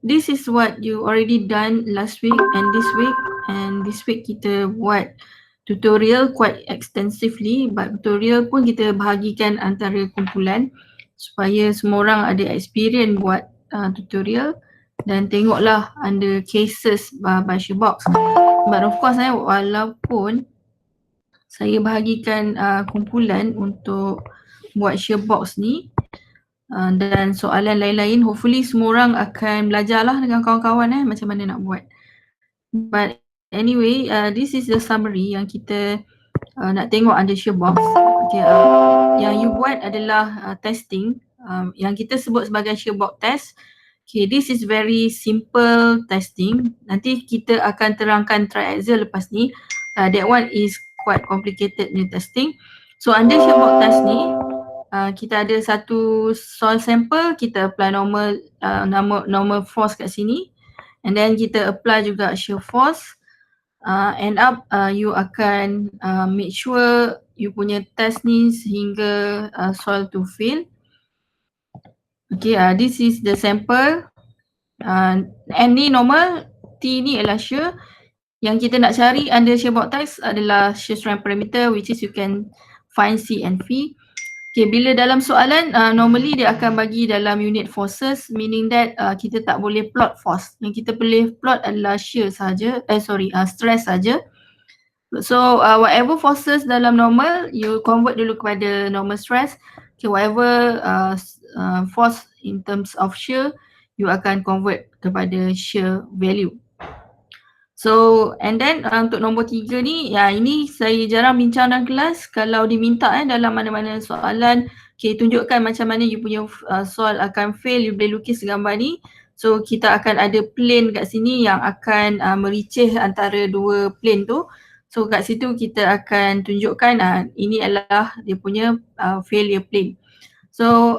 this is what you already done last week and this week. And this week kita buat tutorial quite extensively, but tutorial pun kita bahagikan antara kumpulan supaya semua orang ada experience buat tutorial dan tengoklah under cases by ShareBox. But of course walaupun saya bahagikan kumpulan untuk buat ShareBox ni dan soalan lain-lain, hopefully semua orang akan belajarlah dengan kawan-kawan macam mana nak buat. But anyway, this is the summary yang kita nak tengok under ShareBox. Okay, yang you buat adalah testing yang kita sebut sebagai ShareBox test. Okay, this is very simple testing. Nanti kita akan terangkan triaxial lepas ni. That one is quite complicated new testing. So under ShareBox test ni, kita ada satu soil sample, kita apply normal force kat sini. And then kita apply juga shear force. End up you akan make sure you punya test ni sehingga soil to fill. Okay, this is the sample. N ni normal, T ni adalah shear. Yang kita nak cari under ShareBox test adalah shear strength parameter, which is you can find C and V. Okay, bila dalam soalan normally dia akan bagi dalam unit forces, meaning that kita tak boleh plot force. Yang kita boleh plot adalah shear saja, stress saja. So whatever forces dalam normal, you convert dulu kepada normal stress. Okay, whatever force in terms of shear, you akan convert kepada shear value. So and then untuk nombor 3 ni, ini saya jarang bincang dalam kelas. Kalau diminta dalam mana-mana soalan, okay, tunjukkan macam mana you punya soal akan fail, you boleh lukis gambar ni. So kita akan ada plane kat sini yang akan mericih antara dua plane tu. So kat situ kita akan tunjukkan ini adalah dia punya failure plane. So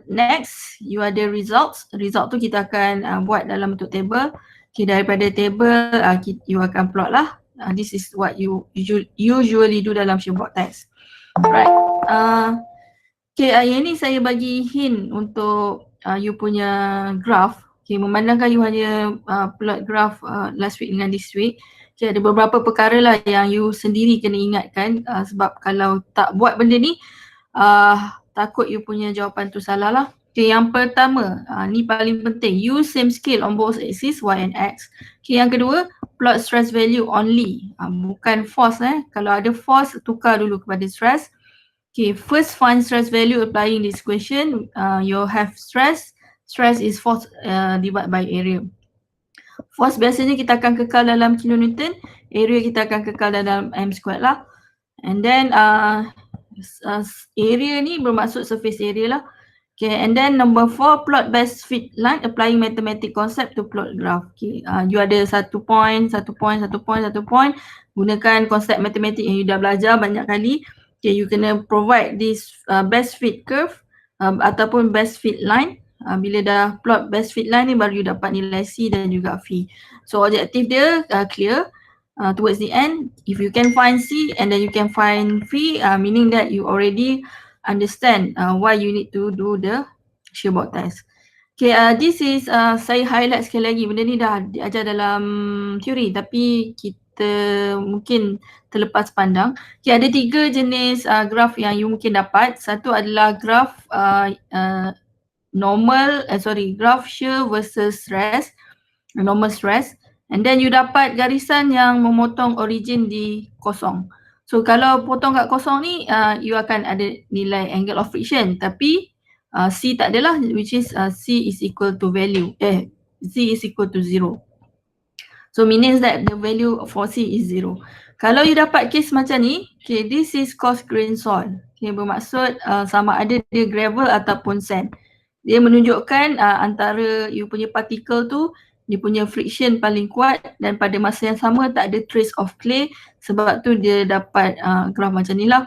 next, you ada results. Result tu kita akan buat dalam bentuk table. Okay, daripada table you akan plot lah. This is what you usually do dalam ShareBox test. Right. Okay, yang ni saya bagi hint untuk you punya graph. Okay, memandangkan you hanya plot graph last week dengan this week. Okay, ada beberapa perkara lah yang you sendiri kena ingatkan sebab kalau tak buat benda ni takut you punya jawapan tu salah lah. Okay, yang pertama, ni paling penting, use same scale on both axis y and x. Okay, yang kedua, plot stress value only, bukan force. Kalau ada force, tukar dulu kepada stress. Okay, first find stress value applying this question. You have stress is force divided by area. Force biasanya kita akan kekal dalam kilonewton, area kita akan kekal dalam m squared lah. And then area ni bermaksud surface area lah. Okay, and then number 4, plot best fit line applying mathematical concept to plot graph. Okay, you ada satu point. Gunakan konsep matematik yang you dah belajar banyak kali. Okay, you kena provide this best fit curve ataupun best fit line. Bila dah plot best fit line ni baru you dapat nilai C dan juga V. So objektif dia clear. Towards the end, if you can find C and then you can find V, meaning that you already understand why you need to do the ShareBox test. Okay, this is saya highlight sekali lagi. Benda ni dah diajar dalam teori tapi kita mungkin terlepas pandang. Okay, ada 3 jenis graph yang you mungkin dapat. Satu adalah graph graph shear versus stress, normal stress. And then you dapat garisan yang memotong origin di kosong. So kalau potong kat kosong ni, you akan ada nilai angle of friction. Tapi C tak adalah, which is C is equal to C is equal to 0. So means that the value for C is 0. Kalau you dapat case macam ni, okay, this is coarse grain soil. Okay, bermaksud sama ada dia gravel ataupun sand. Dia menunjukkan antara you punya particle tu, dia punya friction paling kuat dan pada masa yang sama tak ada trace of clay, sebab tu dia dapat graph macam ni lah.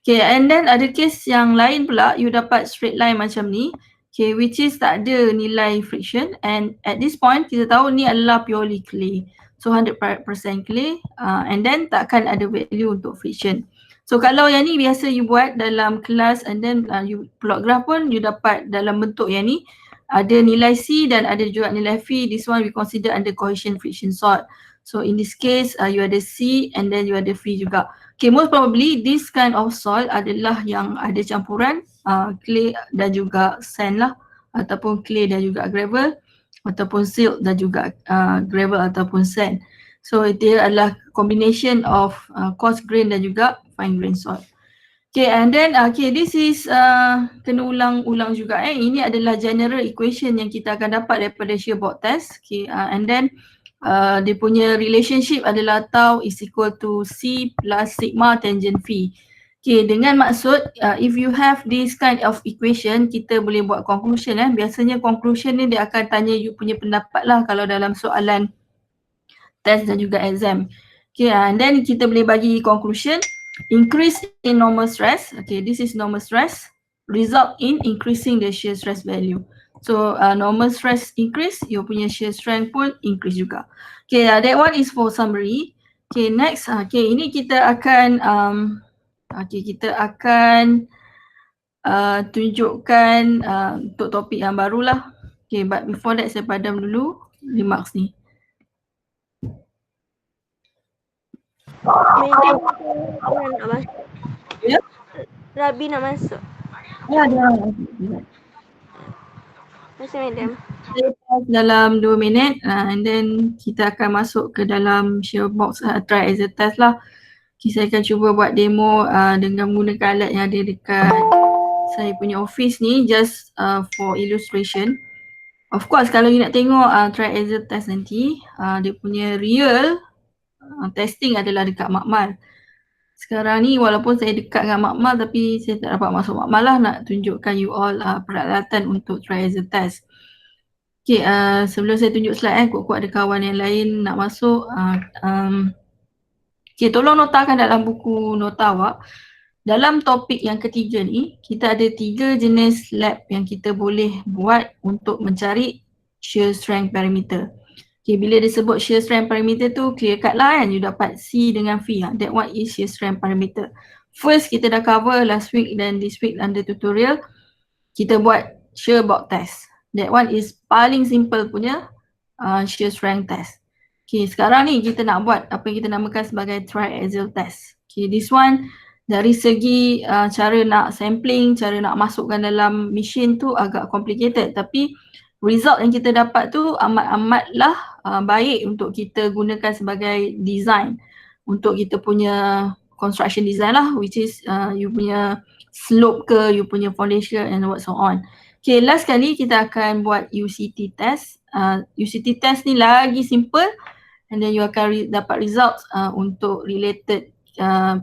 Okay, and then ada case yang lain pula, you dapat straight line macam ni, okay, which is tak ada nilai friction, and at this point kita tahu ni adalah purely clay. So 100% clay, and then takkan ada value untuk friction. So kalau yang ni biasa you buat dalam kelas and then you plot graph pun you dapat dalam bentuk yang ni. ada nilai C dan ada juga nilai V. This one we consider under cohesion friction salt. So in this case you ada C and then you ada V juga. Okay, most probably this kind of salt adalah yang ada campuran clay dan juga sand lah, ataupun clay dan juga gravel, ataupun silt dan juga gravel ataupun sand. So dia adalah combination of coarse grain dan juga fine grain salt. Okay, and then this is kena ulang-ulang juga Ini adalah general equation yang kita akan dapat daripada shear board test. Okay, and then dia punya relationship adalah tau is equal to C plus sigma tangent V. Okay, dengan maksud if you have this kind of equation, kita boleh buat conclusion Biasanya conclusion ni dia akan tanya you punya pendapat lah kalau dalam soalan test dan juga exam. Okay, and then kita boleh bagi conclusion. Increase in normal stress, okay, this is normal stress, result in increasing the shear stress value. So normal stress increase, you punya shear strength pun increase juga. Okay, that one is for summary. Okay, next, ini kita akan tunjukkan untuk topik yang barulah. Okay, but before that saya padam dulu remarks ni. Madam nak masuk. Ya? Rabi nak masuk. Ya, dia. Masuk Madam. Dalam 2 minit and then kita akan masuk ke dalam shear box try as a test lah. Saya akan cuba buat demo dengan menggunakan alat yang ada dekat saya punya office ni just for illustration. Of course kalau you nak tengok try as a test nanti, dia punya real testing adalah dekat Makmal. Sekarang ni walaupun saya dekat dengan Makmal tapi saya tak dapat masuk Makmal lah, nak tunjukkan you all peralatan untuk try as a test. Okay, sebelum saya tunjuk slide kuat-kuat ada kawan yang lain nak masuk. Okay, tolong notakan dalam buku nota awak. Dalam topik yang ketiga ni, kita ada 3 jenis lab yang kita boleh buat untuk mencari shear strength parameter. Okay, bila disebut shear strength parameter tu clear cut lah you dapat C dengan V. That one is shear strength parameter. First kita dah cover last week dan this week under tutorial. Kita buat shear board test. That one is paling simple punya shear strength test. Okay, sekarang ni kita nak buat apa yang kita namakan sebagai triaxial test. Okay, this one dari segi cara nak sampling, cara nak masukkan dalam mesin tu agak complicated, tapi result yang kita dapat tu amat-amatlah baik untuk kita gunakan sebagai design untuk kita punya construction design lah, which is you punya slope ke, you punya foundation and what so on. Okay, last kali kita akan buat UCT test. UCT test ni lagi simple and then you akan dapat results untuk related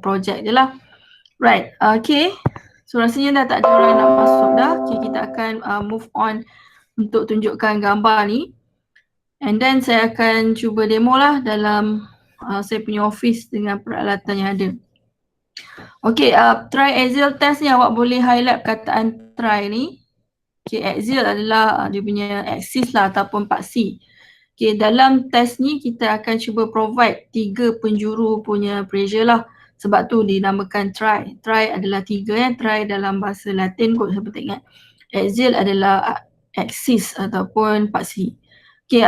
project je lah. Right, okay. So rasanya dah tak ada orang nak masuk dah. Okay, kita akan move on untuk tunjukkan gambar ni. And then saya akan cuba demo lah dalam saya punya office dengan peralatan yang ada. Okay, triaxial test ni awak boleh highlight perkataan tri ni. Okay, axial adalah dia punya axis lah ataupun paksi. Okay, dalam test ni kita akan cuba provide 3 penjuru punya pressure lah. Sebab tu dinamakan tri. Tri adalah 3 Tri dalam bahasa Latin kot saya tak ingat. Axial adalah axis ataupun paksi. Okay,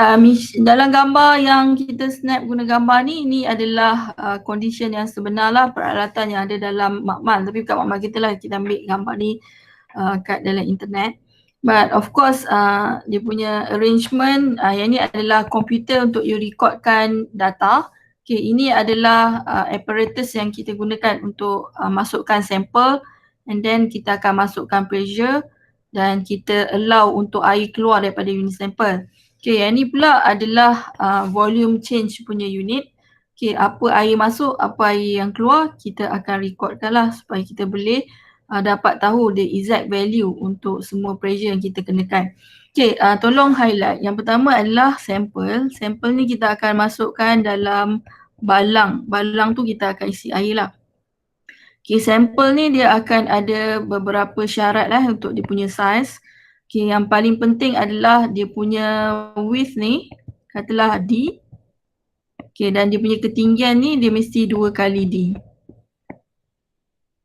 dalam gambar yang kita snap guna gambar ni, ini adalah condition yang sebenar lah, peralatan yang ada dalam Makmal. Tapi bukan Makmal kita lah, kita ambil gambar ni kat dalam internet. But of course dia punya arrangement, yang ni adalah komputer untuk you recordkan data. Okay, ini adalah apparatus yang kita gunakan untuk masukkan sampel and then kita akan masukkan pressure dan kita allow untuk air keluar daripada unit sampel. Okay, yang ni pula adalah volume change punya unit. Okay, apa air masuk, apa air yang keluar, kita akan recordkan lah supaya kita boleh dapat tahu the exact value untuk semua pressure yang kita kenakan. Okay, tolong highlight. Yang pertama adalah sampel. Sampel ni kita akan masukkan dalam balang. Balang tu kita akan isi air lah. Okay, sampel ni dia akan ada beberapa syarat lah untuk dia punya size. Okay, yang paling penting adalah dia punya width ni, katalah D. Okay, dan dia punya ketinggian ni dia mesti 2 kali D.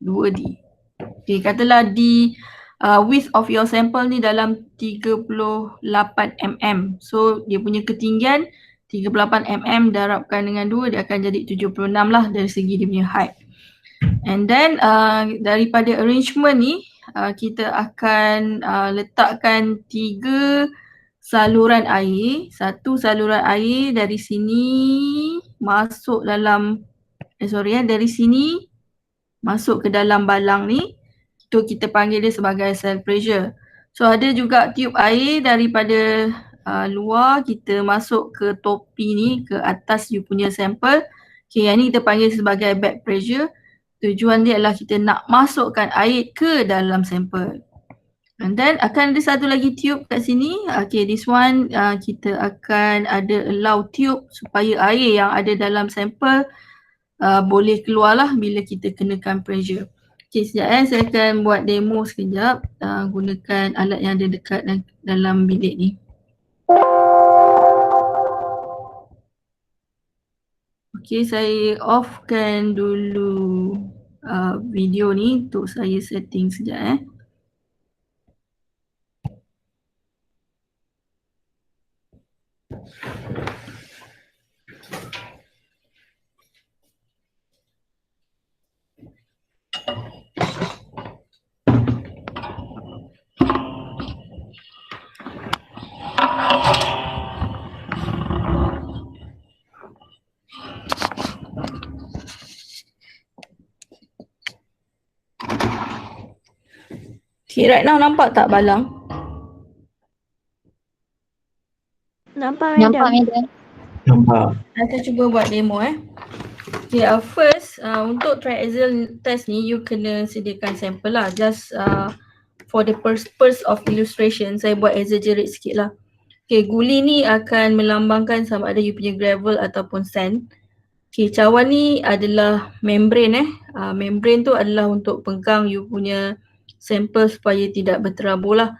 2D. Okay, katalah D width of your sample ni dalam 38 mm. So dia punya ketinggian 38 mm darabkan dengan 2 dia akan jadi 76 lah dari segi dia punya height. And then daripada arrangement ni kita akan letakkan 3 saluran air. Satu saluran air dari sini masuk dalam dari sini masuk ke dalam balang ni. Tu kita panggil dia sebagai cell pressure. So ada juga tube air daripada luar kita masuk ke topi ni, ke atas you punya sampel. Okay, yang ni kita panggil sebagai back pressure. Tujuan dia adalah kita nak masukkan air ke dalam sampel. And then akan ada satu lagi tube kat sini. Okay, this one kita akan ada allow tube supaya air yang ada dalam sampel boleh keluar lah bila kita kenakan pressure. Okay, sekejap saya akan buat demo sekejap gunakan alat yang ada dekat dalam bilik ni. Okay, saya offkan dulu video ni untuk saya setting sekejap Okay, right now nampak tak balang? Nampak madam. Nampak. Saya cuba buat demo Okay, first untuk triaxial test ni you kena sediakan sampel lah. Just for the purpose of illustration saya buat exaggerate sikit lah. Okay, guli ni akan melambangkan sama ada you punya gravel ataupun sand. Okay, cawan ni adalah membrane membrane tu adalah untuk pegang you punya sampel supaya tidak berterabur lah.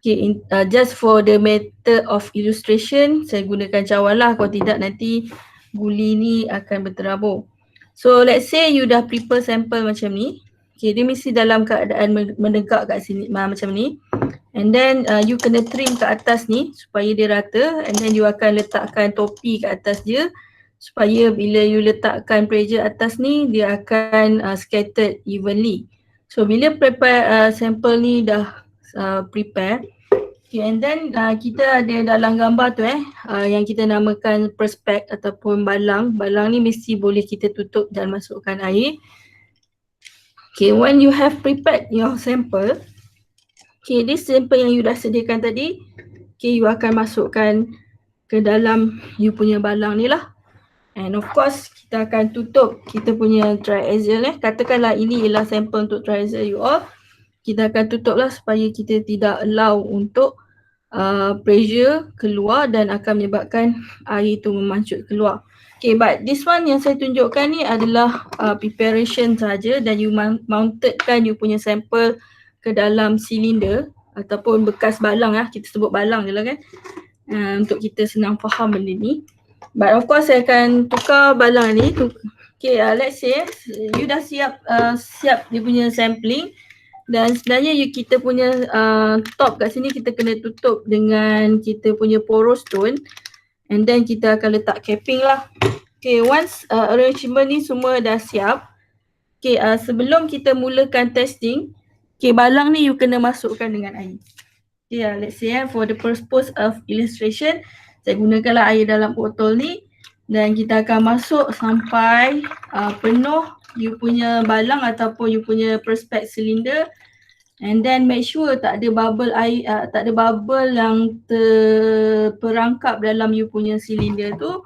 Okay, just for the method of illustration saya gunakan cawan lah, kalau tidak nanti guli ni akan berterabur. So let's say you dah prepare sampel macam ni. Okay, dia mesti dalam keadaan menegak kat sini macam ni. And then you kena trim ke atas ni supaya dia rata, and then you akan letakkan topi ke atas dia supaya bila you letakkan pressure atas ni dia akan scattered evenly. So bila prepare sampel ni dah prepare, okay, and then kita ada dalam gambar tu yang kita namakan perspect ataupun balang. Balang ni mesti boleh kita tutup dan masukkan air. Okay, when you have prepared your sample, okay, this sample yang you dah sediakan tadi, okay, you akan masukkan ke dalam you punya balang ni lah. And of course kita akan tutup kita punya triaxial katakanlah ini ialah sampel untuk triaxial you all. Kita akan tutup lah supaya kita tidak allow untuk pressure keluar dan akan menyebabkan air itu memancut keluar. Okay, but this one yang saya tunjukkan ni adalah preparation saja dan you mountedkan you punya sampel ke dalam silinder ataupun bekas balang kita sebut balang je lah kan, untuk kita senang faham benda ni. But of course saya akan tukar balang ni. Okay, let's say you dah siap dia punya sampling. Dan sebenarnya kita punya top kat sini kita kena tutup dengan kita punya porous stone. And then kita akan letak capping lah. Okay, once arrangement ni semua dah siap. Okay, sebelum kita mulakan testing, okay, balang ni you kena masukkan dengan air. Okay, let's say for the purpose of illustration, saya gunakanlah air dalam botol ni. Dan kita akan masuk sampai penuh you punya balang ataupun you punya perspect cylinder. And then make sure tak ada bubble air, tak ada bubble yang terperangkap dalam you punya cylinder tu.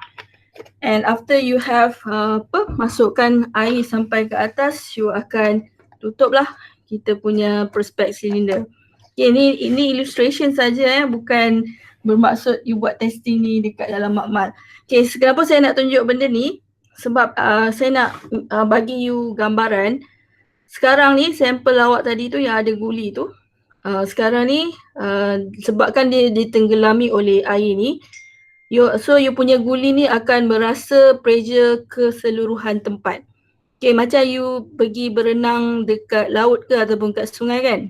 And after you have masukkan air sampai ke atas, you akan tutup lah kita punya perspect cylinder. Okay, ini illustration saja bukan bermaksud you buat testing ni dekat dalam makmal. Okay, kenapa saya nak tunjuk benda ni? Sebab saya nak bagi you gambaran. Sekarang ni sampel awak tadi tu yang ada guli tu, sekarang ni sebabkan dia ditenggelami oleh air ni, so you punya guli ni akan merasa pressure keseluruhan tempat. Okay, macam you pergi berenang dekat laut ke ataupun kat sungai kan.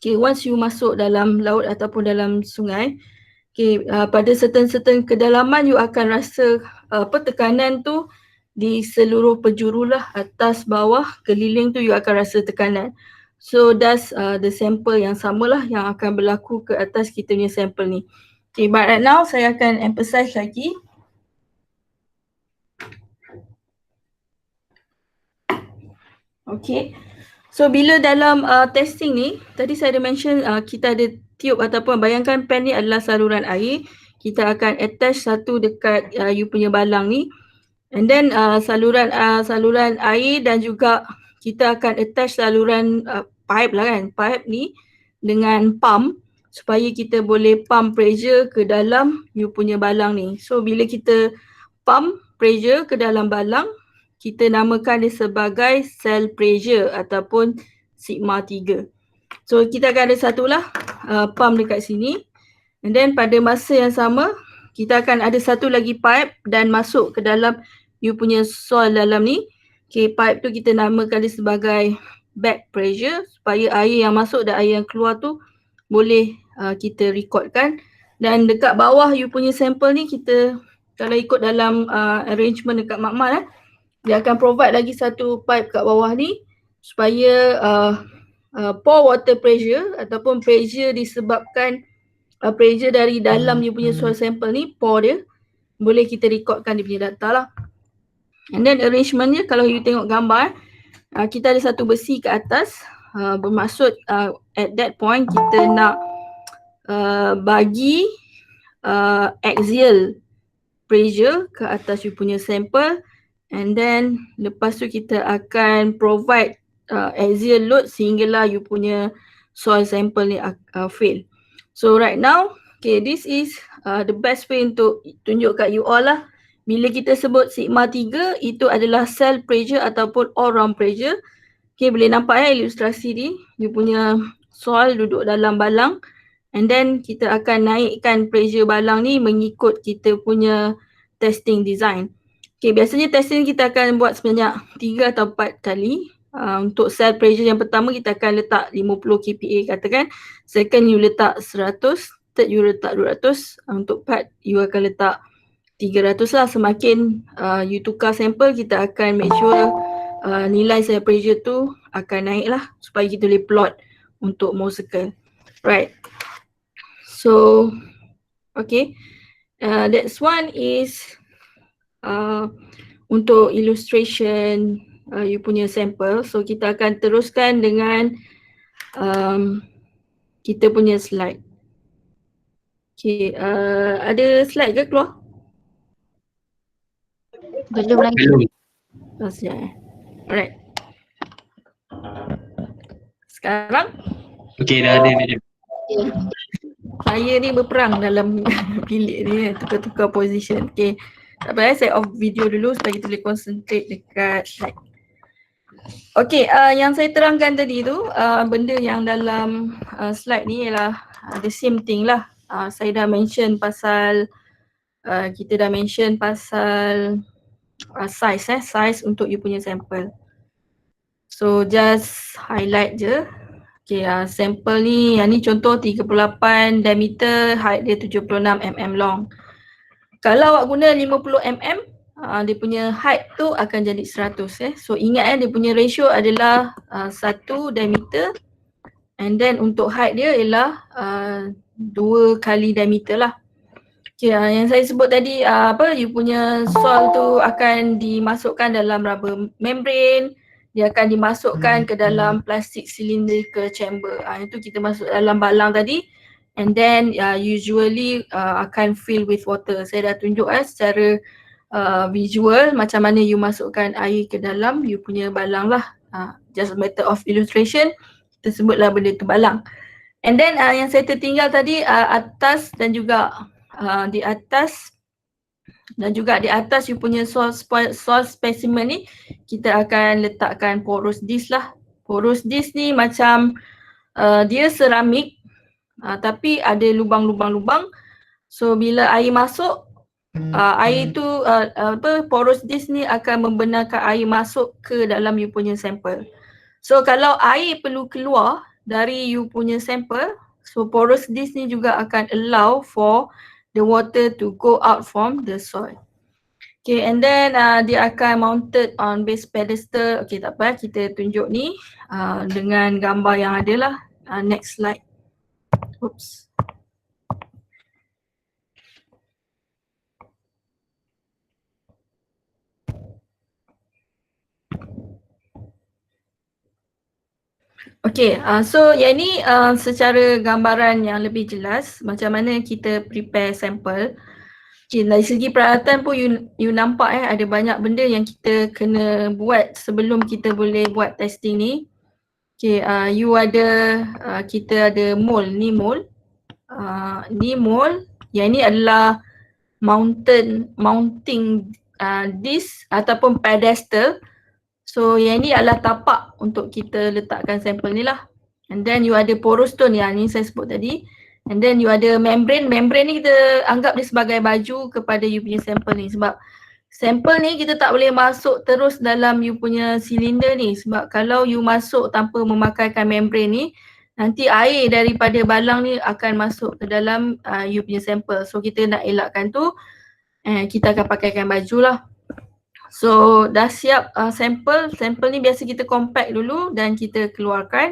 Okay, once you masuk dalam laut ataupun dalam sungai, okay, pada certain kedalaman you akan rasa tekanan tu di seluruh penjuru lah, atas, bawah, keliling tu you akan rasa tekanan. So that's the sample yang samalah yang akan berlaku ke atas kita punya sample ni. Okay, but right now saya akan emphasize lagi. Okay, so bila dalam testing ni, tadi saya ada mention kita ada tube ataupun bayangkan pen ni adalah saluran air. Kita akan attach satu dekat you punya balang ni. And then saluran air dan juga kita akan attach saluran pipe lah kan. Pipe ni dengan pump supaya kita boleh pump pressure ke dalam you punya balang ni. So bila kita pump pressure ke dalam balang, kita namakan dia sebagai cell pressure ataupun sigma 3. So kita akan ada satulah pump dekat sini. And then pada masa yang sama, kita akan ada satu lagi pipe dan masuk ke dalam you punya soil dalam ni. Okay, pipe tu kita namakan dia sebagai back pressure supaya air yang masuk dan air yang keluar tu boleh kita recordkan. Dan dekat bawah you punya sample ni kita, kalau ikut dalam arrangement dekat makmal dia akan provide lagi satu pipe kat bawah ni supaya pore water pressure ataupun pressure disebabkan pressure dari dalam you punya soil sample ni, pore dia, boleh kita recordkan dia punya data lah. And then arrangementnya kalau you tengok gambar, kita ada satu besi ke atas, bermaksud at that point kita nak bagi axial pressure ke atas you punya sample. And then lepas tu kita akan provide axial load sehinggalah you punya soil sample ni fail. So right now, okay, this is the best way untuk tunjuk kat you all lah. Bila kita sebut sigma 3, itu adalah cell pressure ataupun all round pressure. Okay, boleh nampak ilustrasi ni, you punya soil duduk dalam balang. And then kita akan naikkan pressure balang ni mengikut kita punya testing design. Okay, biasanya testing kita akan buat sebanyak 3 atau 4 kali. Untuk cell pressure yang pertama kita akan letak 50 kPa katakan. Second you letak 100, third you letak 200. Untuk part you akan letak 300 lah. Semakin you tukar sampel, kita akan make sure nilai cell pressure tu akan naik lah supaya kita boleh plot untuk Mohs circle. Right. So, okay. That's one is untuk illustration you punya sample. So kita akan teruskan dengan kita punya slide. Okay, ada slide ke keluar? Belum lagi. Oh, siap. Alright. Sekarang? Okay, dah ada madam. Saya ni berperang dalam bilik ni, tukar-tukar position. Okay. Tak payah, saya off video dulu supaya kita boleh concentrate dekat slide. Okay, yang saya terangkan tadi tu, benda yang dalam slide ni ialah the same thing lah. Saya dah mention pasal, kita dah mention pasal size untuk you punya sample. So just highlight je. Okay, sample ni, yang ni contoh 38 diameter, height dia 76 mm long. Kalau awak guna 50 mm, dia punya height tu akan jadi 100 So ingat dia punya ratio adalah 1 diameter and then untuk height dia ialah 2 kali diameter lah. Okay, yang saya sebut tadi you punya soil tu akan dimasukkan dalam rubber membrane, dia akan dimasukkan ke dalam plastic cylindrical chamber. Itu kita masuk dalam balang tadi. And then usually akan fill with water. Saya dah tunjuk secara visual macam mana you masukkan air ke dalam you punya balang lah. Just a matter of illustration, kita sebutlah benda tu balang. And then yang saya tertinggal tadi atas dan juga di atas dan juga di atas you punya soil specimen ni kita akan letakkan porous disc lah. Porous disc ni macam dia seramik tapi ada lubang-lubang-lubang. So bila air masuk, air tu porous disc ni akan membenarkan air masuk ke dalam you punya sampel. So kalau air perlu keluar dari you punya sample. So porous disc ni juga akan allow for the water to go out from the soil. Okay, and then dia akan mounted on base pedestal. Okay, tak apa, kita tunjuk ni dengan gambar yang ada lah. Next slide. Oops. Okay, so yang ni secara gambaran yang lebih jelas macam mana kita prepare sampel. Okay, dari segi peralatan pun you nampak ada banyak benda yang kita kena buat sebelum kita boleh buat testing ni. Okay, you ada, kita ada mold, ni mold. Ni mold, yang ni adalah mounting disc ataupun pedestal. So yang ni adalah tapak untuk kita letakkan sampel ni lah. And then you ada porous stone yang ni saya sebut tadi. And then you ada membrane. Membrane ni kita anggap dia sebagai baju kepada you punya sampel ni. Sebab sampel ni kita tak boleh masuk terus dalam you punya silinder ni. Sebab kalau you masuk tanpa memakaikan membrane ni, nanti air daripada balang ni akan masuk ke dalam you punya sampel. So kita nak elakkan tu, kita akan pakaikan baju lah. So dah siap sampel ni biasa kita compact dulu dan kita keluarkan.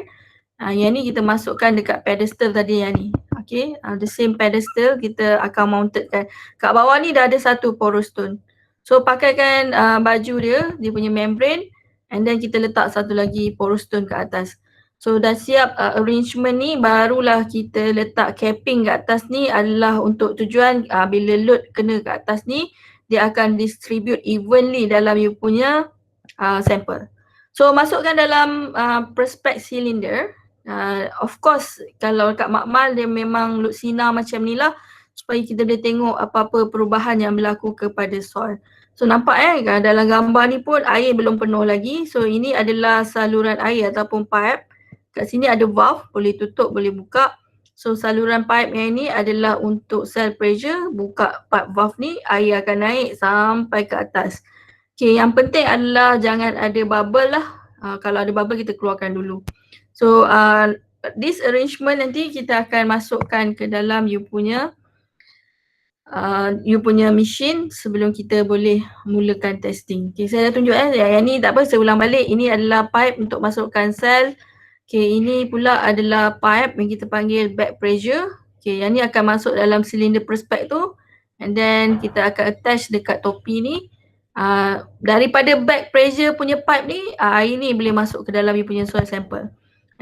Yang ni kita masukkan dekat pedestal tadi yang ni. Okay, the same pedestal kita akan mountedkan. Kat bawah ni dah ada satu porous stone. So pakaikan baju dia punya membrane, and then kita letak satu lagi porous stone kat atas. So dah siap arrangement ni, barulah kita letak capping kat atas ni adalah untuk tujuan bila load kena kat atas ni, dia akan distribute evenly dalam you punya sample. So masukkan dalam perspex cylinder. Of course kalau kat makmal dia memang load sinar macam ni lah supaya kita boleh tengok apa-apa perubahan yang berlaku kepada soil. So nampak dalam gambar ni pun air belum penuh lagi. So ini adalah saluran air ataupun pipe. Kat sini ada valve, boleh tutup, boleh buka. So saluran pipe yang ini adalah untuk cell pressure. Buka pipe valve ni, air akan naik sampai ke atas. Okay, yang penting adalah jangan ada bubble lah. Kalau ada bubble kita keluarkan dulu. So this arrangement nanti kita akan masukkan ke dalam you punya machine sebelum kita boleh mulakan testing. Okay, saya dah tunjuk yang ni tak apa, saya ulang balik. Ini adalah pipe untuk masukkan sel. Okay, ini pula adalah pipe yang kita panggil back pressure. Okay, yang ni akan masuk dalam silinder perspex tu. And then kita akan attach dekat topi ni. Daripada back pressure punya pipe ni, air ni boleh masuk ke dalam you punya soil sample.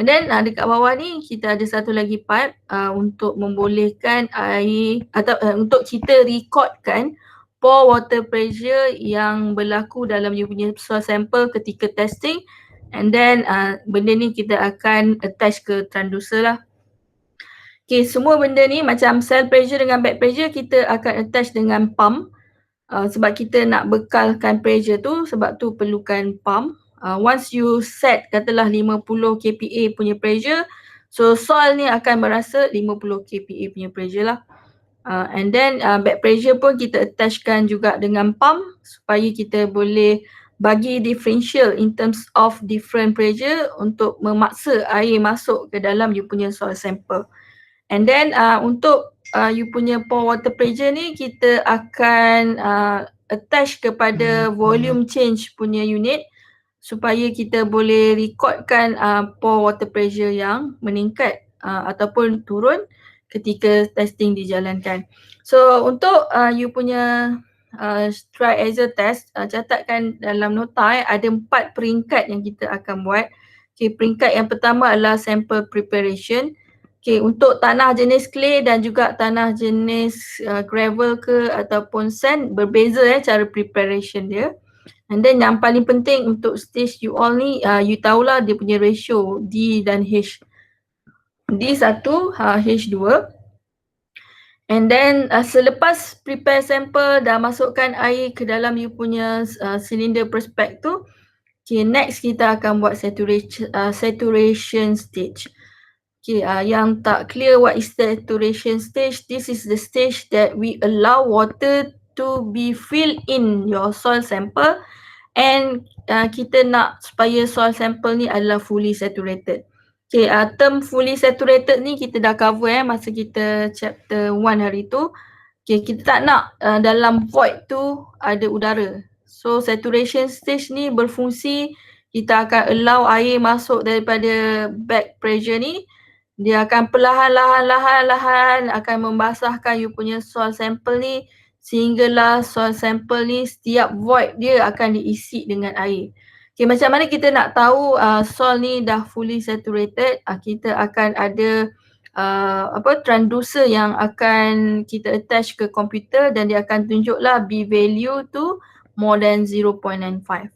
And then dekat bawah ni kita ada satu lagi pipe untuk membolehkan air atau untuk kita recordkan pore water pressure yang berlaku dalam you punya soil sample ketika testing. And then benda ni kita akan attach ke transducer lah. Okay, semua benda ni macam cell pressure dengan back pressure kita akan attach dengan pump. Sebab kita nak bekalkan pressure tu, sebab tu perlukan pump. Once you set katalah 50 kPa punya pressure, so soil ni akan merasa 50 kPa punya pressure lah. And then back pressure pun kita attachkan juga dengan pump supaya kita boleh bagi differential in terms of different pressure untuk memaksa air masuk ke dalam you punya soil sample. And then untuk you punya pore water pressure ni kita akan attach kepada volume change punya unit supaya kita boleh recordkan pore water pressure yang meningkat ataupun turun ketika testing dijalankan. So untuk you punya dry azer test, catatkan dalam nota ada 4 peringkat yang kita akan buat. Okay, peringkat yang pertama adalah sample preparation. Okay, untuk tanah jenis clay dan juga tanah jenis gravel ke ataupun sand berbeza cara preparation dia. And then yang paling penting untuk stage you all ni, you tahulah dia punya ratio D dan H. D1, H2. And then selepas prepare sample dah masukkan air ke dalam you punya cylinder perspex tu, okay, next kita akan buat saturation stage. Okay, yang tak clear what is saturation stage, this is the stage that we allow water to be filled in your soil sample and kita nak supaya soil sample ni adalah fully saturated. Okay, term fully saturated ni kita dah cover masa kita chapter 1 hari tu. Okay, kita tak nak dalam void tu ada udara. So saturation stage ni berfungsi kita akan allow air masuk daripada back pressure ni. Dia akan perlahan-lahan akan membasahkan you punya soil sample ni sehinggalah soil sample ni setiap void dia akan diisi dengan air. Okay, macam mana kita nak tahu soil ni dah fully saturated? Kita akan ada transducer yang akan kita attach ke komputer dan dia akan tunjuklah B value tu more than 0.95.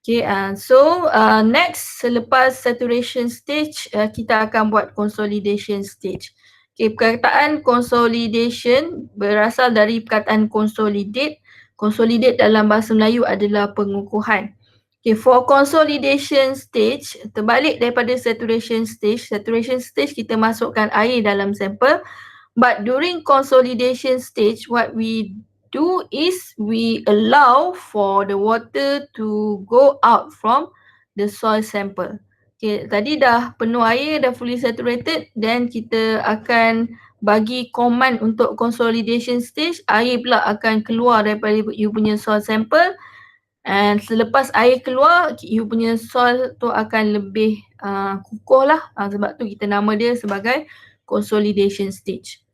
Okay, so next selepas saturation stage kita akan buat consolidation stage. Okay, perkataan consolidation berasal dari perkataan consolidate. Consolidate dalam bahasa Melayu adalah pengukuhan. Okay, for consolidation stage, terbalik daripada saturation stage kita masukkan air dalam sampel. But during consolidation stage, what we do is we allow for the water to go out from the soil sample. Okay, tadi dah penuh air, dah fully saturated, then kita akan bagi command untuk consolidation stage, air pula akan keluar daripada you punya soil sample. And selepas air keluar, you punya soil tu akan lebih kukuh lah. Sebab tu kita nama dia sebagai consolidation stage.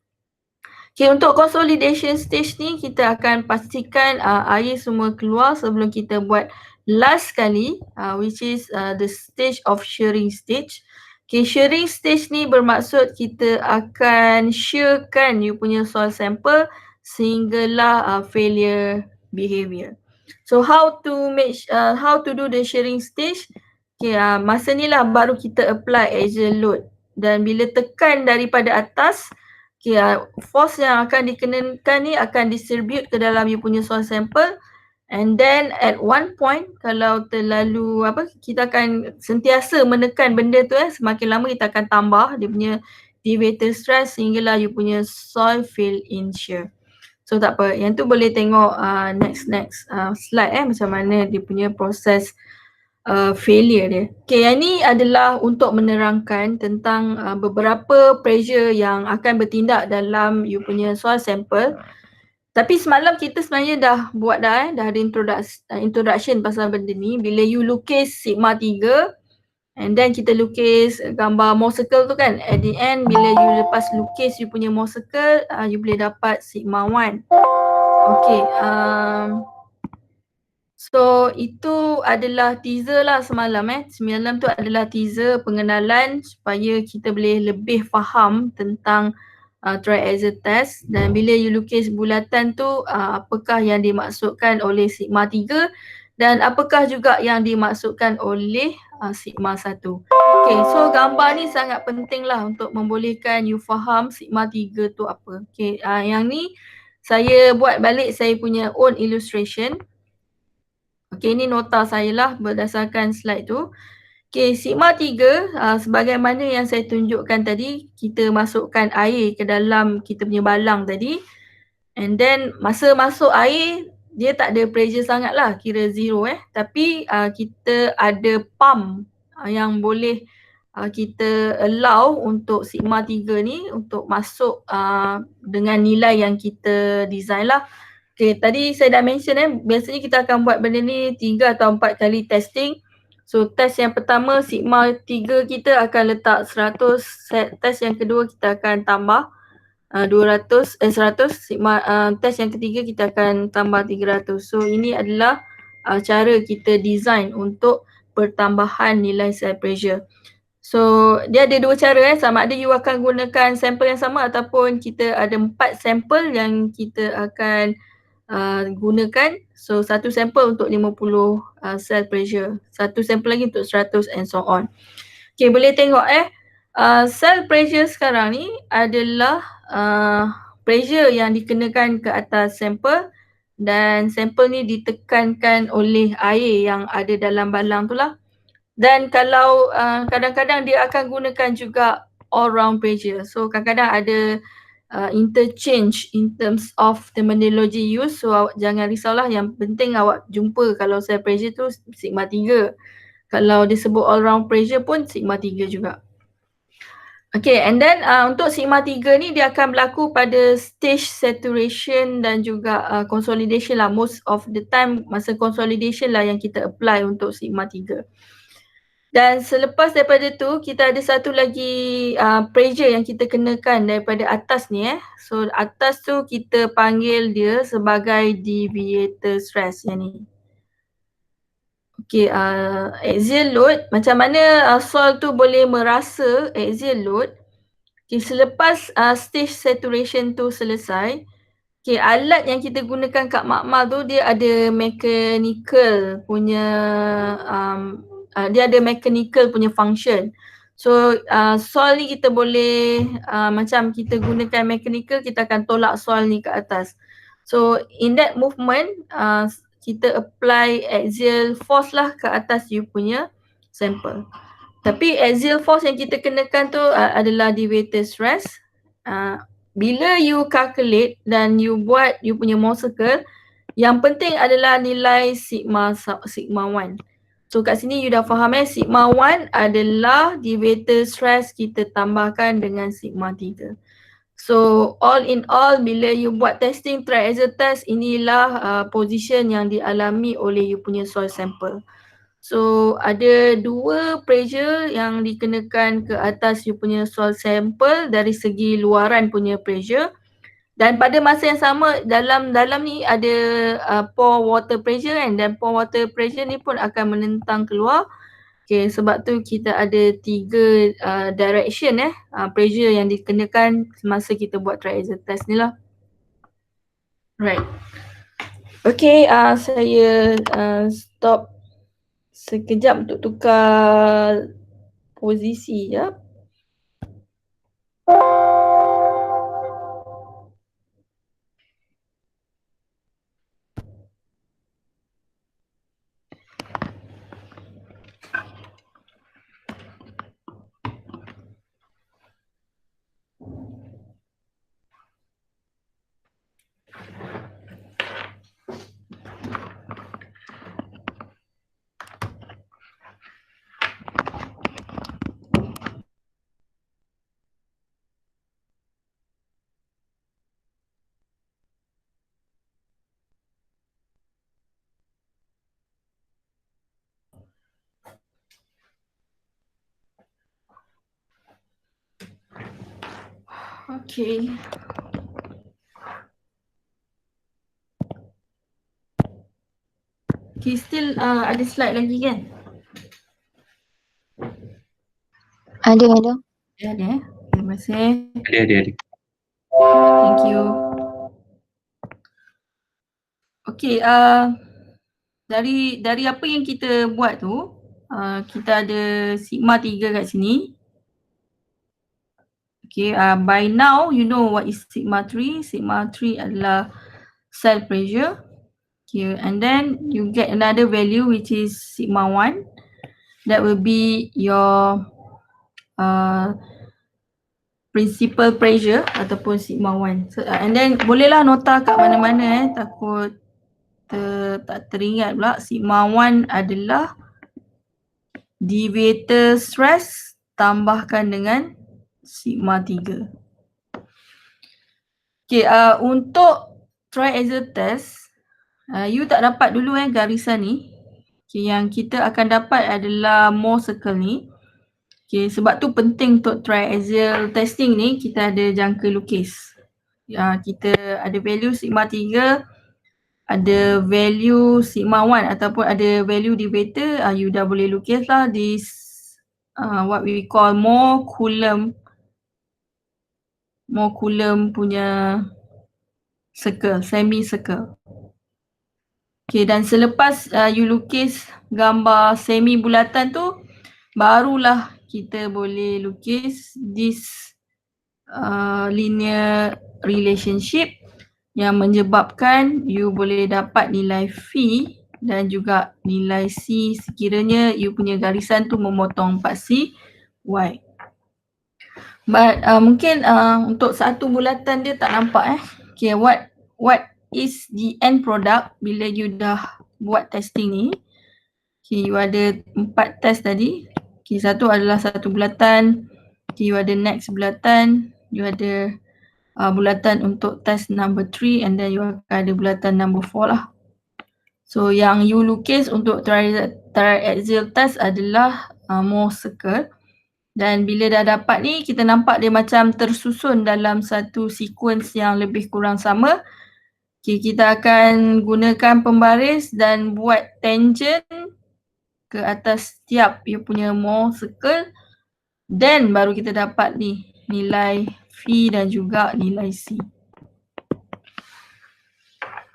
Okay, untuk consolidation stage ni kita akan pastikan air semua keluar sebelum kita buat last kali which is the stage of shearing stage. Okay, shearing stage ni bermaksud kita akan shearkan you punya soil sample sehinggalah failure behavior. So how to do the shearing stage? Okay, masa ni lah baru kita apply axial load dan bila tekan daripada atas, okay, force yang akan dikenakan ni akan distribute ke dalam you punya soil sample and then at one point kalau terlalu kita akan sentiasa menekan benda tu semakin lama kita akan tambah dia punya deviator stress sehinggalah you punya soil fail in shear. So tak apa, yang tu boleh tengok next slide macam mana dia punya proses failure dia. Okay, yang ni adalah untuk menerangkan tentang beberapa pressure yang akan bertindak dalam you punya soil sample. Tapi semalam kita sebenarnya dah buat dah ada introduction pasal benda ni. Bila you lukis sigma 3 and then kita lukis gambar Mohs circle tu kan, at the end bila you lepas lukis you punya Mohs circle, you boleh dapat sigma 1. Okay, so itu adalah teaser lah semalam Semalam tu adalah teaser pengenalan supaya kita boleh lebih faham tentang triaxial test dan bila you lukis bulatan tu apakah yang dimaksudkan oleh sigma 3 dan apakah juga yang dimaksudkan oleh sigma 1. Okay, so gambar ni sangat penting lah untuk membolehkan you faham sigma 3 tu apa. Okay, yang ni saya buat balik saya punya own illustration. Okay, ni nota saya lah berdasarkan slide tu. Okay, sigma 3 sebagaimana yang saya tunjukkan tadi, kita masukkan air ke dalam kita punya balang tadi. And then masa masuk air, dia tak ada pressure sangat lah, kira zero Tapi kita ada pump yang boleh kita allow untuk sigma 3 ni untuk masuk dengan nilai yang kita design lah. Okay, tadi saya dah mention biasanya kita akan buat benda ni 3 atau 4 kali testing. So test yang pertama sigma 3 kita akan letak 100, test yang kedua kita akan tambah 100, sigma, test yang ketiga kita akan tambah 300. So ini adalah cara kita design untuk pertambahan nilai cell pressure. So dia ada dua cara sama ada you akan gunakan sampel yang sama ataupun kita ada 4 sampel yang kita akan gunakan. So satu sampel untuk 50 cell pressure, satu sampel lagi untuk 100 and so on. Okay, boleh tengok cell pressure sekarang ni adalah pressure yang dikenakan ke atas sampel dan sampel ni ditekankan oleh air yang ada dalam balang tu lah. Dan kalau kadang-kadang dia akan gunakan juga all round pressure. So kadang-kadang ada interchange in terms of terminology use. So awak jangan risaulah, yang penting awak jumpa kalau cell pressure tu sigma 3. Kalau disebut all round pressure pun sigma 3 juga. Okay, and then untuk sigma 3 ni dia akan berlaku pada stage saturation dan juga consolidation lah. Most of the time masa consolidation lah yang kita apply untuk sigma 3. Dan selepas daripada tu kita ada satu lagi pressure yang kita kenakan daripada atas ni So atas tu kita panggil dia sebagai deviator stress yang ni. Okay, axial load, macam mana soil tu boleh merasa axial load. Okay, selepas stage saturation tu selesai, okay, alat yang kita gunakan kat makmal tu dia ada mechanical punya dia ada mechanical punya function. So soil ni kita boleh macam kita gunakan mechanical, kita akan tolak soil ni ke atas. So in that movement kita apply axial force lah ke atas you punya sample. Tapi axial force yang kita kenakan tu adalah deviator stress. Bila you calculate dan you buat you punya Mohs circle, yang penting adalah nilai sigma 1. So kat sini you dah faham sigma 1 adalah deviator stress kita tambahkan dengan sigma 3. So all in all bila you buat testing triaxial test, inilah position yang dialami oleh you punya soil sample. So ada 2 pressure yang dikenakan ke atas you punya soil sample dari segi luaran punya pressure. Dan pada masa yang sama dalam ni ada pore water pressure kan, dan pore water pressure ni pun akan menentang keluar. Okay, sebab tu kita ada 3 direction pressure yang dikenakan semasa kita buat triaxial test ni lah. Right. Okay, saya stop sekejap untuk tukar posisi ya. Okay. Okay, still ada slide lagi kan? Ada. Ada. Terima kasih. Ada. Thank you. Okay, dari apa yang kita buat tu, kita ada sigma 3 kat sini. Okay, by now you know what is sigma 3. Sigma 3 adalah cell pressure. Okay, and then you get another value which is sigma 1. That will be your principal pressure ataupun sigma 1. So, and then bolehlah nota kat mana-mana takut tak teringat pula. Sigma 1 adalah deviator stress tambahkan dengan sigma 3. Okay, untuk triaxial test, you tak dapat dulu garisan ni. Okay, yang kita akan dapat adalah Mohs circle ni. Okay, sebab tu penting untuk triaxial testing ni kita ada jangka lukis. Kita ada value sigma 3, ada value sigma 1 ataupun ada value deviator, you dah boleh lukis lah this what we call Mohs Coulomb punya circle, semi circle. Okay, dan selepas you lukis gambar semi bulatan tu, barulah kita boleh lukis this linear relationship yang menyebabkan you boleh dapat nilai phi dan juga nilai C sekiranya you punya garisan tu memotong 4C Y. But mungkin untuk satu bulatan dia tak nampak Okay, what is the end product bila you dah buat testing ni. Okay, you ada 4 test tadi. Okay, satu adalah satu bulatan, You ada next bulatan, you ada bulatan untuk test number 3 and then you akan ada bulatan number 4 lah. So yang you lukis untuk triaxial test adalah more circle. Dan bila dah dapat ni, kita nampak dia macam tersusun dalam satu sequence yang lebih kurang sama. Okay, kita akan gunakan pembaris dan buat tangent ke atas setiap you punya more circle. Then baru kita dapat ni nilai V dan juga nilai C.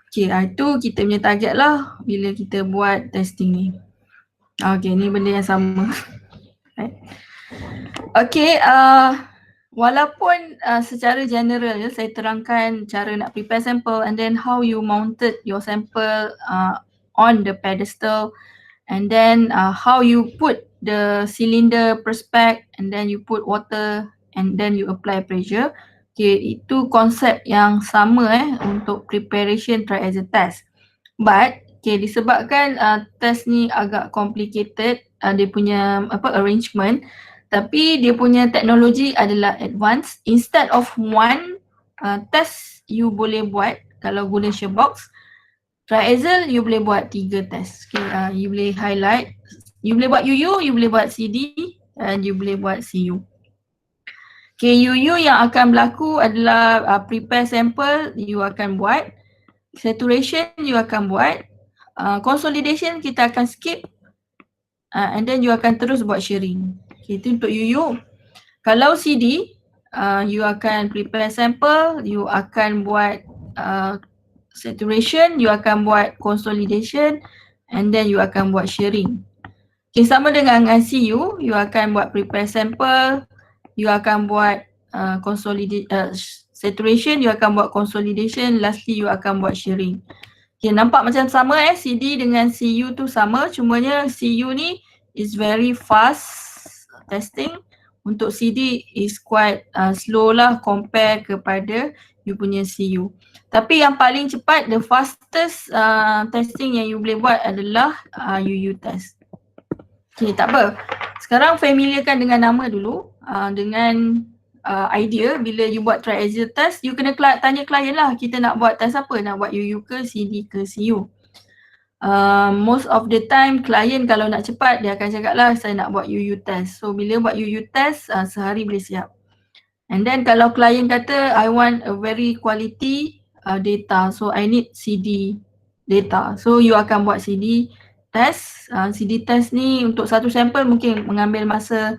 Okay, itu kita punya target lah bila kita buat testing ni. Okay, ni benda yang sama. Okay, walaupun secara general saya terangkan cara nak prepare sample and then how you mounted your sample on the pedestal and then how you put the cylinder perspec and then you put water and then you apply pressure. Okay, itu konsep yang sama untuk preparation triaxial test. But okay, disebabkan test ni agak complicated, dia punya arrangement, tapi dia punya teknologi adalah advanced. Instead of one test you boleh buat kalau guna Sherbox, triaxial you boleh buat 3 test. Okay, you boleh highlight, you boleh buat UU, you boleh buat CD dan you boleh buat CU. Okay, UU yang akan berlaku adalah prepare sample you akan buat, saturation you akan buat, consolidation kita akan skip, and then you akan terus buat shearing. Okay, itu untuk UU. Kalau CD, you akan prepare sample, you akan buat saturation, you akan buat consolidation and then you akan buat shearing. Okay, sama dengan CU, you akan buat prepare sample, you akan buat saturation, you akan buat consolidation, lastly you akan buat shearing. Okay, nampak macam sama CD dengan CU tu sama, cumanya CU ni is very fast testing. Untuk CD is quite slow lah compare kepada you punya CU. Tapi yang paling cepat, the fastest testing yang you boleh buat adalah UU test. Okay, tak apa. Sekarang familiarkan dengan nama dulu, dengan idea bila you buat triaxial test, you kena tanya klien lah, kita nak buat test apa, nak buat UU ke CD ke CU. Most of the time klien kalau nak cepat dia akan cakap lah saya nak buat UU test. So bila buat UU test sehari boleh siap. And then kalau klien kata I want a very quality data, so I need CD data. So you akan buat CD test. CD test ni untuk satu sampel mungkin mengambil masa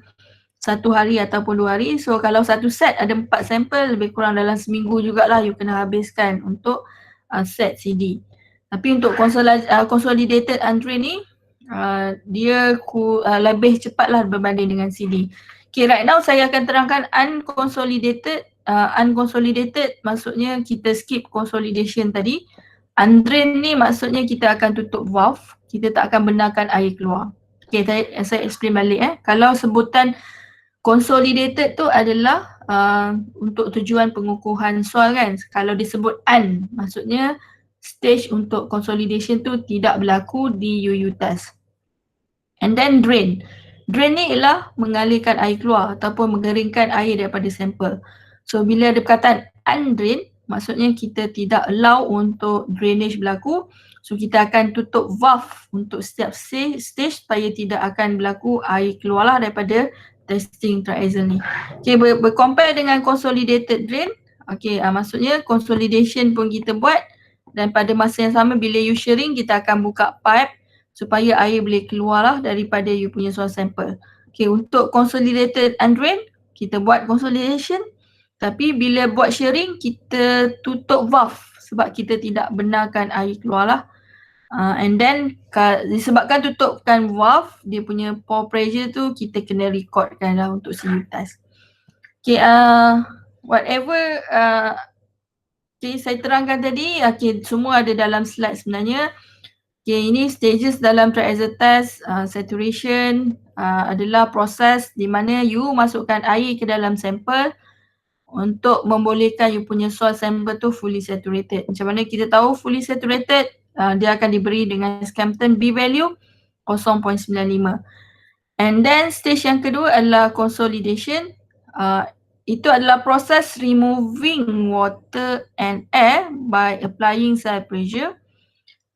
1 hari ataupun 2 hari. So kalau satu set ada 4 sampel, lebih kurang dalam seminggu jugalah you kena habiskan untuk set CD. Tapi untuk consolidated untrained ni dia lebih cepatlah berbanding dengan CD. Okay, right now saya akan terangkan unconsolidated. Unconsolidated maksudnya kita skip consolidation tadi. Undrained ni maksudnya kita akan tutup valve, kita tak akan benarkan air keluar. Okay, saya explain balik Kalau sebutan consolidated tu adalah untuk tujuan pengukuhan soal kan. Kalau disebut maksudnya stage untuk consolidation tu tidak berlaku di UU test. And then drain. Drain ni ialah mengalirkan air keluar ataupun mengeringkan air daripada sampel. So bila ada perkataan undrain, maksudnya kita tidak allow untuk drainage berlaku. So kita akan tutup valve untuk setiap stage supaya tidak akan berlaku air keluar lah daripada testing triaxial ni. Okay, bercompare dengan consolidated drain. Okay, maksudnya consolidation pun kita buat dan pada masa yang sama bila you shearing kita akan buka pipe supaya air boleh keluar lah daripada you punya source sample. Okay, untuk consolidated and drain kita buat consolidation, tapi bila buat shearing kita tutup valve sebab kita tidak benarkan air keluar lah. And then disebabkan tutupkan valve, dia punya pore pressure tu kita kena recordkan lah untuk CU test. Okay, whatever okay, saya terangkan tadi, okay, semua ada dalam slide sebenarnya. Okay, ini stages dalam triaxial test. Saturation adalah proses di mana you masukkan air ke dalam sampel untuk membolehkan you punya source sample tu fully saturated. Macam mana kita tahu fully saturated? Dia akan diberi dengan Skempton B value 0.95. And then stage yang kedua adalah consolidation. Itu adalah proses removing water and air by applying cell pressure.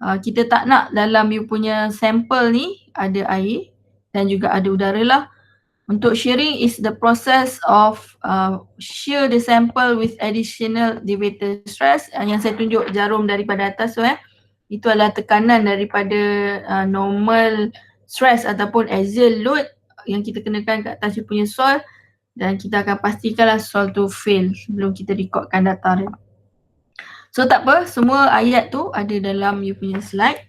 Kita tak nak dalam you punya sampel ni ada air dan juga ada udara lah. Untuk shearing is the process of shear the sample with additional elevated stress. Yang saya tunjuk jarum daripada atas tu itu adalah tekanan daripada normal stress ataupun axial load yang kita kenakan kat atas you punya soil, dan kita akan pastikanlah soil tu fail sebelum kita recordkan data dia. So tak apa, semua ayat tu ada dalam you punya slide.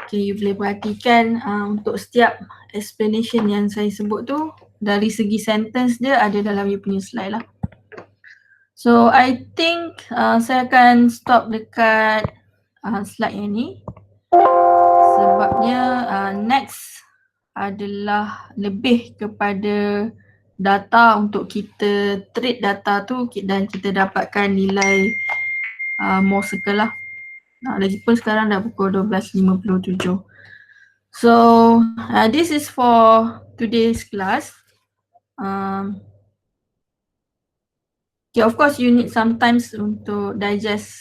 Okay, you boleh perhatikan untuk setiap explanation yang saya sebut tu dari segi sentence dia ada dalam you punya slide lah. So I think saya akan stop dekat slide yang ni. Sebabnya next adalah lebih kepada data untuk kita treat data tu dan kita dapatkan nilai more circle lah. Lagipun sekarang dah pukul 12.57. So this is for today's class. Okay, of course you need sometimes untuk digest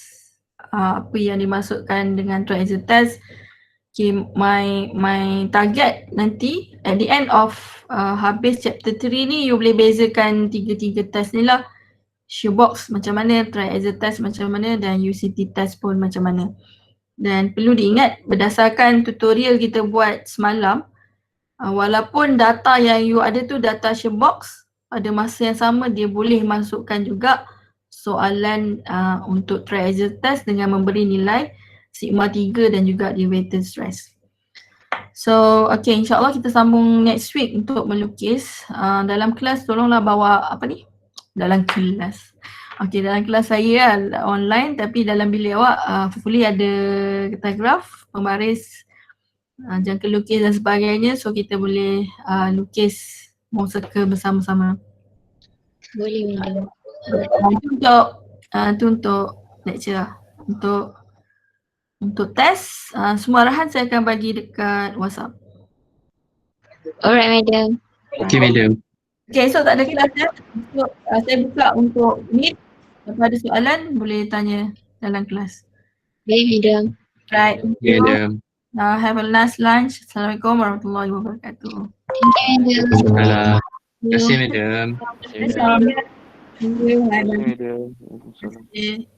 apa yang dimasukkan dengan trial test. Okay, my target nanti at the end of habis chapter 3 ni you boleh bezakan tiga test ni lah. Shoebox macam mana, trial test macam mana dan UCT test pun macam mana. Dan perlu diingat berdasarkan tutorial kita buat semalam, walaupun data yang you ada tu data shoebox, pada masa yang sama dia boleh masukkan juga soalan untuk trial test dengan memberi nilai sigma 3 dan juga elevated stress. So okay, insyaAllah kita sambung next week untuk melukis. Dalam kelas tolonglah bawa apa ni? Dalam kelas. Okay, dalam kelas saya online, tapi dalam bilik awak hopefully ada graf, pembaris, jangka lukis dan sebagainya. So kita boleh lukis more circle bersama-sama. Boleh. Itu untuk lecture lah. Untuk test, semua arahan saya akan bagi dekat WhatsApp. Alright, madam. Okay, madam. Okay, so tak ada kelas ya. So, saya buka untuk meet. Kalau ada soalan boleh tanya dalam kelas. Boleh, madam. Right. Okay, madam. Have a nice lunch. Assalamualaikum warahmatullahi wabarakatuh. Thank you, madam. Terima kasih, madam. Thank you. Madam. Okay.